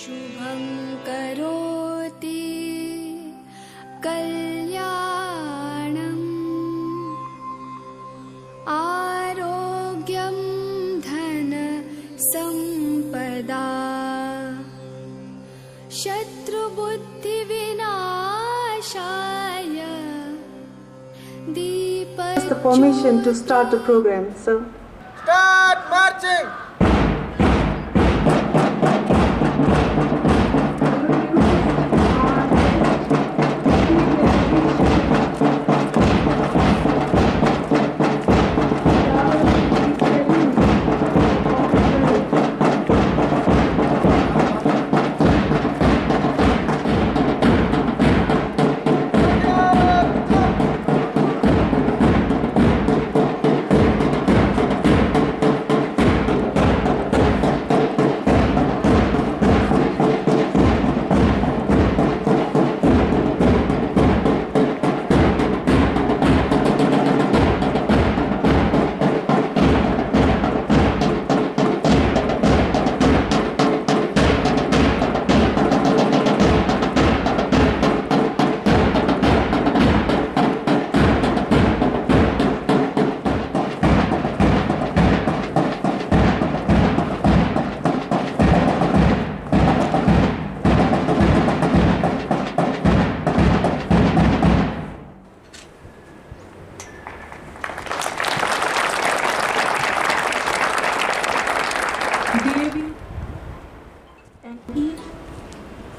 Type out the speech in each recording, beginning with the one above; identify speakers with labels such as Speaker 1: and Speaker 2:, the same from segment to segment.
Speaker 1: शुभं करोति कल्याणम् आरोग्यं धन संपदा शत्रुबुद्धिविनाशाय
Speaker 2: The permission to start the program, sir.
Speaker 3: Start marching!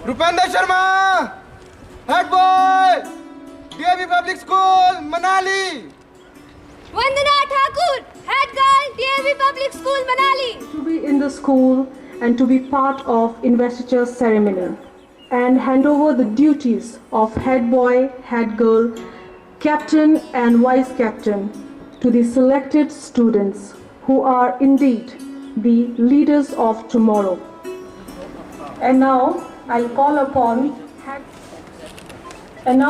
Speaker 3: Rupender Sharma, head boy, DAV Public School, Manali.
Speaker 4: Vandana Thakur, head girl, DAV Public School, Manali.
Speaker 2: To be in the school and to be part of investiture ceremony and hand over the duties of head boy, head girl, captain and vice captain to the selected students who are indeed the leaders of tomorrow. And now I'll call upon and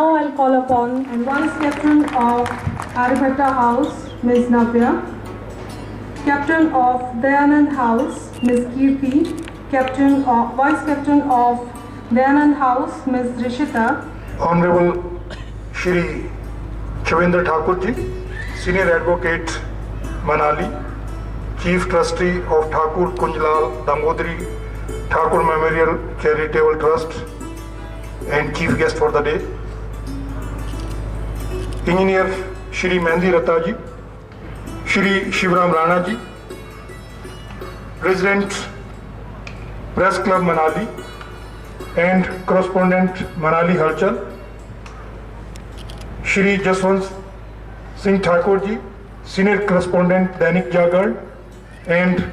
Speaker 2: vice captain of Aribhata House, Ms. Navya, captain of Dayanand House, Ms. Kirti, vice captain of Dayanand House, Ms. Rishita.
Speaker 5: Honorable Shri Chavendra Thakur ji, Senior Advocate Manali, Chief Trustee of Thakur Kunjlal Damodari Thakur Memorial Charitable Trust and Chief Guest for the day, Engineer Shri Mehndi Ratta ji, Shri Shivram Rana ji, President Press Club Manali and Correspondent Manali Halchal, Shri Jaswant Singh Thakur ji, Senior Correspondent Dainik Jagarn and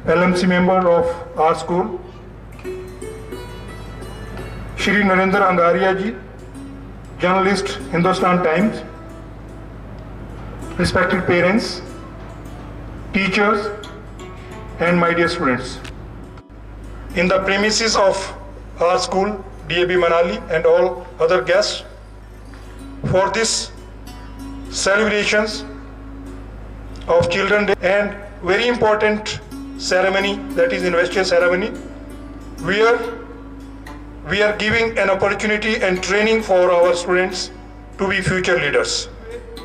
Speaker 5: LMC member of our school, Shri Narendra Angaria ji, journalist, Hindustan Times, respected parents, teachers, and my dear students. In the premises of our school, DAV Manali, and all other guests, for this celebrations of Children's Day and very important ceremony, that is investiture ceremony, where we are giving an opportunity and training for our students to be future leaders.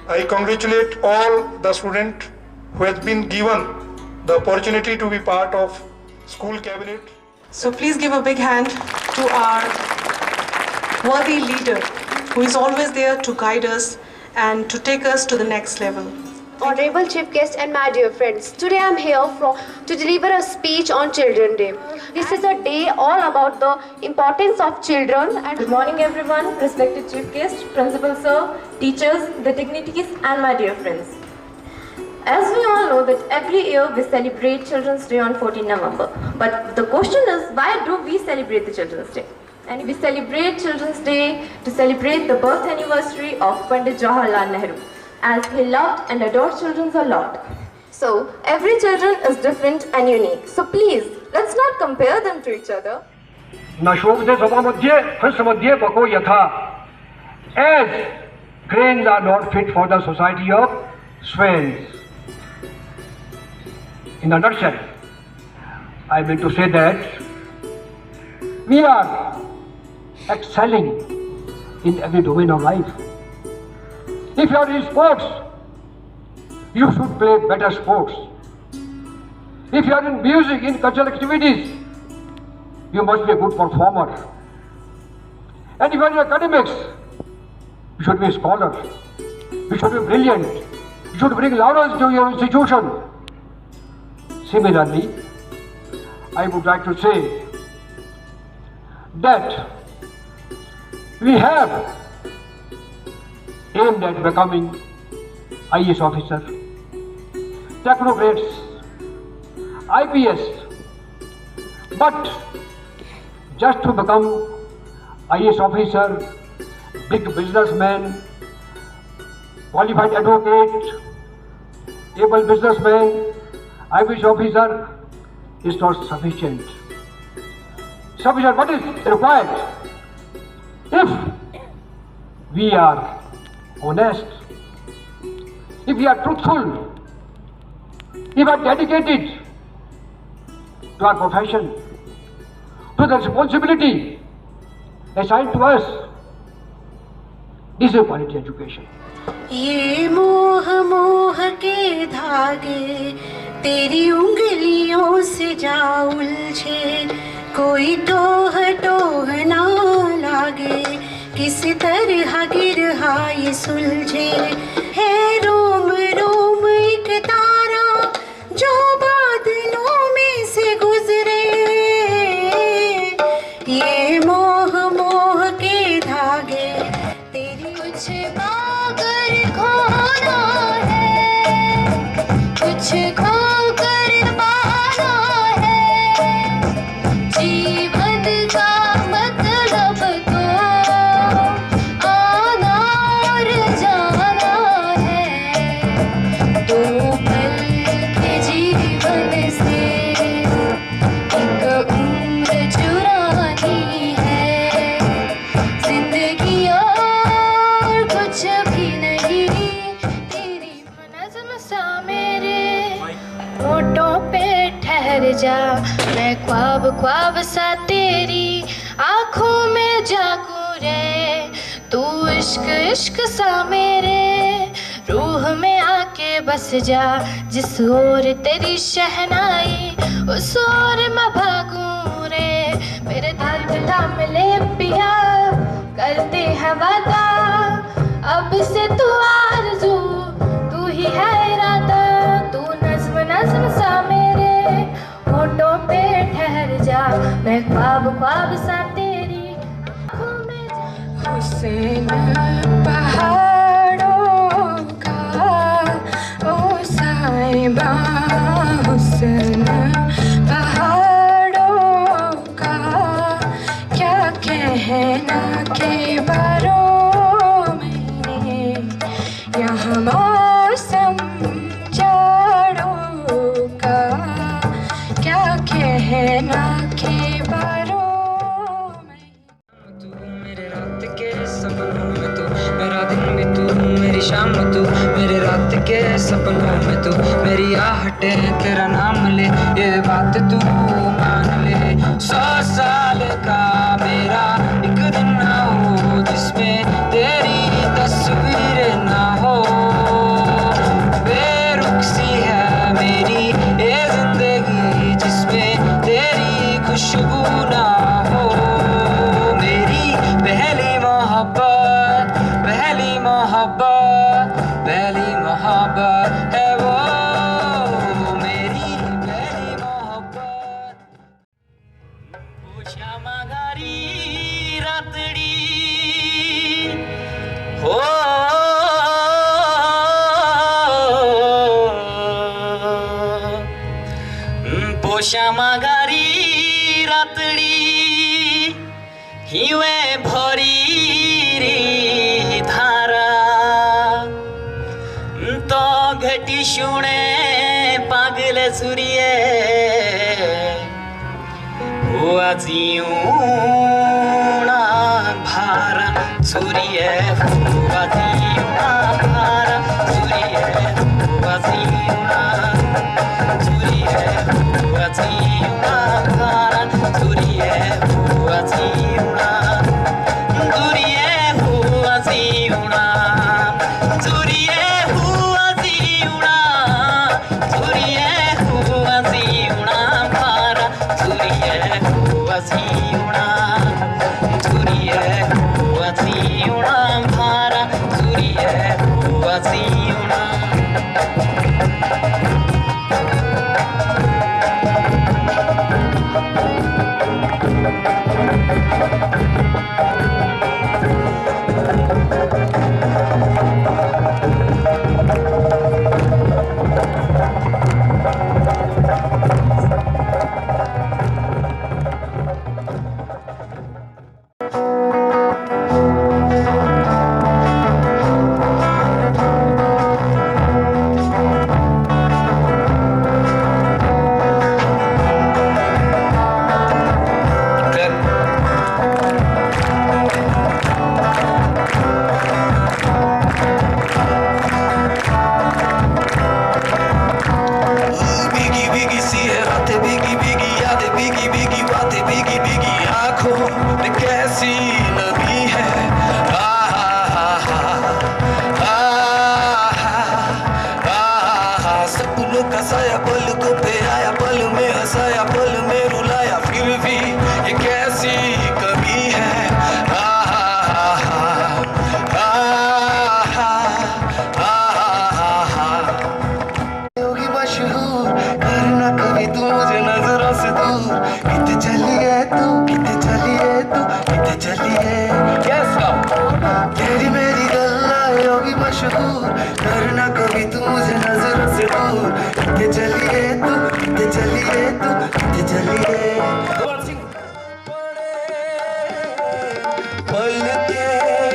Speaker 5: I congratulate all the students who has been given the opportunity to be part of school cabinet.
Speaker 6: So please give a big hand to our worthy leader who is always there to guide us and to take us to the next level.
Speaker 4: Honorable Chief Guest and my dear friends, today I am here to deliver a speech on Children's Day. This is a day all about the importance of children. And
Speaker 7: good morning everyone, respected Chief Guest, Principal Sir, teachers, the dignitaries and my dear friends. As we all know that every year we celebrate Children's Day on 14 November. But the question is, why do we celebrate the Children's Day? And we celebrate Children's Day to celebrate the birth anniversary of Pandit Jawaharlal Nehru, as he loved and adored children a lot. So, every children is different and unique. So please, let's not compare them to each other.
Speaker 8: As grains are not fit for the society of swans. In a nutshell, I mean to say that we are excelling in every domain of life. If you are in sports, you should play better sports. If you are in music, in cultural activities, you must be a good performer. And if you are in academics, you should be a scholar. You should be brilliant. You should bring laurels to your institution. Similarly, I would like to say that we have aimed at becoming IAS officer, technocrats, IPS, but just to become IAS officer, big businessman, qualified advocate, able businessman, IPS officer is not sufficient. What is required? If we are honest, if we are truthful, if we are dedicated to our profession, to the responsibility assigned to us, this is quality education.
Speaker 9: ये मोह मोह के धागे तेरी उंगलियों से जा उलझे, कोई टोह टोह ना लागे, किस तरह गिरहा ये सुलझे। है रोम रोम एक तारा जो बादलों में से गुजरे, ये मोह मोह के धागे तेरी
Speaker 1: कुछ पाकर खोना है, कुछ खोकर पाना है, जीवन का मतलब तो आना और जाना है। दो पल के जीवन से एक उम्र चुरानी है, जिंदगी और कुछ भी नहीं। तेरी नज़्म सा मेरे होठों पे ठहर जा, मैं ख्वाब ख्वाब सा तेरी आँखों में जागूं रे। तू इश्क इश्क सा मेरे रूह में आके बस जा, जिस ओर तेरी शहनाई उस ओर मैं भागूं रे। मेरे दर्द थाम ले पिया, करते हैं वादा, अब से तू आरज़ू, तू ही है इरादा। तू नज़्म नज़्म सा मेरे होठों पे ठहर जा, मैं ख्वाब ख्वाब सा तेरी आँखों में जा।
Speaker 9: हुस्न पहाड़ों का ओ साहिबा, हुस्न पहाड़ों का क्या कहना के बारों में, यहाँ मौसम जाड़ों का क्या कहना के बारों में।
Speaker 10: तू मेरे रात के सपनों में, तू मेरा दिन भी, तू मेरी शाम तू मेरे रात के सपनों में, तू मेरी आहटे तेरा नाम ले, ये बात तू मान ले। 100 साल का मेरा एक दिन ना हो जिसमें तेरी तस्वीर ना हो, बेरुख सी है मेरी ये जिंदगी जिसमें तेरी खुशबू ना हो। मेरी पहली मोहब्बत, पहली मोहब्बत, पहली मोहब्बत है वो मेरी पहली मोहब्बत। ओ श्यामा गारी रातड़ी हो, पोश्यामा गारी रातड़ी हिवे भरी री धारा, तो घटी शुणे पागल सुरिये हुआ जीऊना भारा सुरिये, हुआ जीऊना भारा सुरिये, हुआ जीऊना सुरिये, हुआ जीऊना भारा सुरिये, हुआ
Speaker 11: बातें भीगी भीगी यादें भीगी भीगी बातें भीगी भीगी आंखों में कैसी नमी है। सपनों का साया पलकों पे आया, पल में हंसाया पल में रुलाया, फिर भी ये कैसी कमी है। होगी मशहूर करना कभी तू मुझे नजरों से दूर। कितने चली है तू, कितने चली है तू, कितने चली है। तेरी मेरी गल्ला होगी मशहूर करना कभी तू मुझे नजरों से दूर। कितने चली है तू, कितने चली है तू, कितने चली है। पल के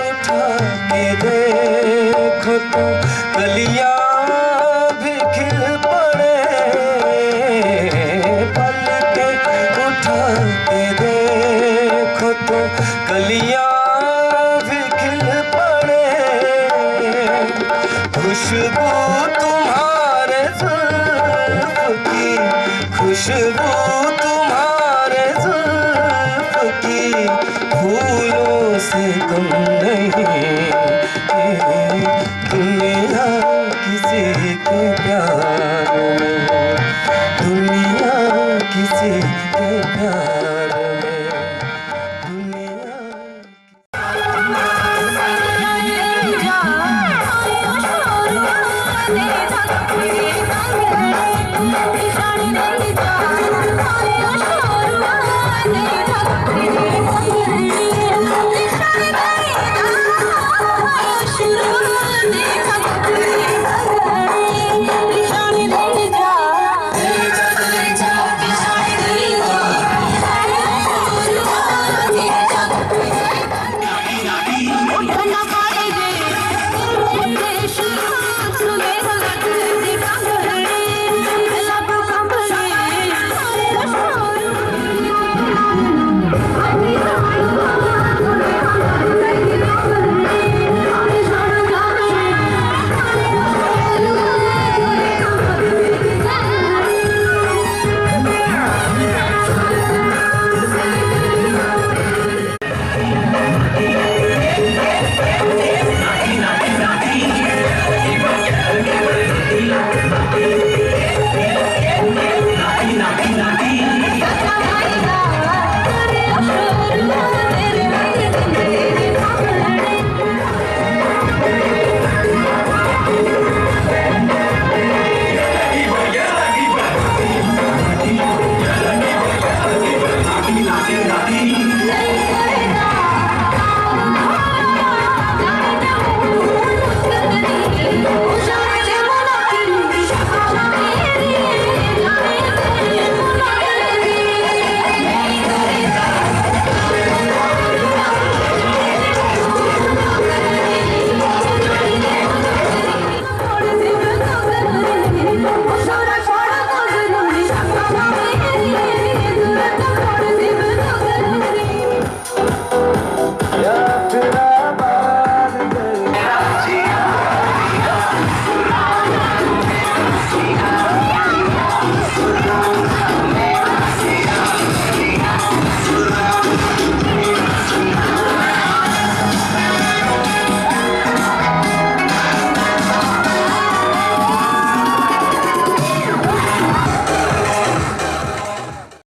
Speaker 11: उठा के देखो तो कलियां भी खिल पड़े। पल के उठा के देखो तो कलियां भी खिल पड़े। खुशबू तुम्हारे जुल्फ की, खुशबू तुम्हारे जुल्फ की फूलों से कम नहीं। दुनिया किसी के प्यार में, दुनिया किसी के प्यार